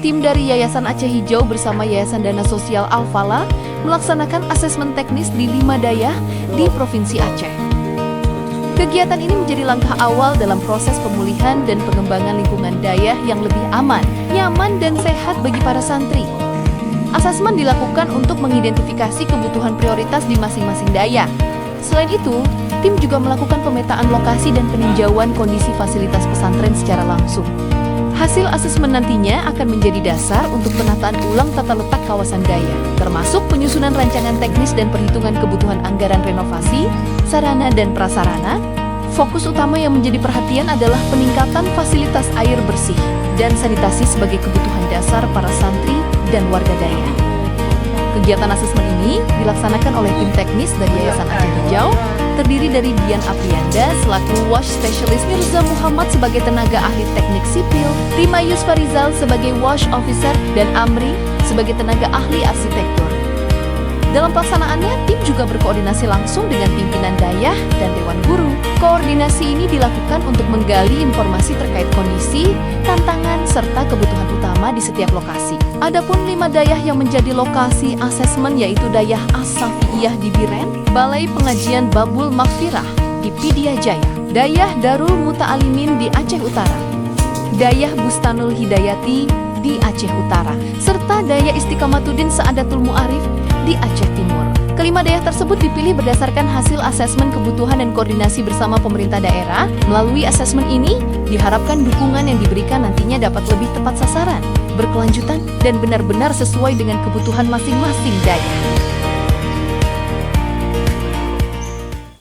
tim dari Yayasan Aceh Hijau bersama Yayasan Dana Sosial Al-Falah melaksanakan asesmen teknis di 5 dayah di Provinsi Aceh. Kegiatan ini menjadi langkah awal dalam proses pemulihan dan pengembangan lingkungan dayah yang lebih aman, nyaman, dan sehat bagi para santri. Asesmen dilakukan untuk mengidentifikasi kebutuhan prioritas di masing-masing dayah. Selain itu, tim juga melakukan pemetaan lokasi dan peninjauan kondisi fasilitas pesantren secara langsung. Hasil asesmen nantinya akan menjadi dasar untuk penataan ulang tata letak kawasan dayah, termasuk penyusunan rancangan teknis dan perhitungan kebutuhan anggaran renovasi, sarana dan prasarana. Fokus utama yang menjadi perhatian adalah peningkatan fasilitas air bersih dan sanitasi sebagai kebutuhan dasar para santri dan warga dayah. Kegiatan asesmen ini dilaksanakan oleh tim teknis dari Yayasan Aceh Hijau, terdiri dari Dian Aprianda selaku WASH Specialist, Mirza Muhammad sebagai tenaga ahli teknik sipil, Rima Yusfarizal sebagai WASH Officer, dan Amri sebagai tenaga ahli arsitektur. Dalam pelaksanaannya, tim juga berkoordinasi langsung dengan pimpinan dayah dan Dewan Guru. Koordinasi ini dilakukan untuk menggali informasi terkait kondisi, tantangan, serta kebutuhan utama di setiap lokasi. Adapun 5 dayah yang menjadi lokasi asesmen yaitu Dayah As-Safiyah di Biren, Balai Pengajian Babul Maghfirah di Pidya Jaya, Dayah Darul Muta'alimin di Aceh Utara, Dayah Bustanul Hidayati di Aceh Utara, serta Dayah Istiqamatuddin Sa'adatul Mu'arif di Aceh Timur. Kelima dayah tersebut dipilih berdasarkan hasil asesmen kebutuhan dan koordinasi bersama pemerintah daerah. Melalui asesmen ini, diharapkan dukungan yang diberikan nantinya dapat lebih tepat sasaran, berkelanjutan, dan benar-benar sesuai dengan kebutuhan masing-masing dayah.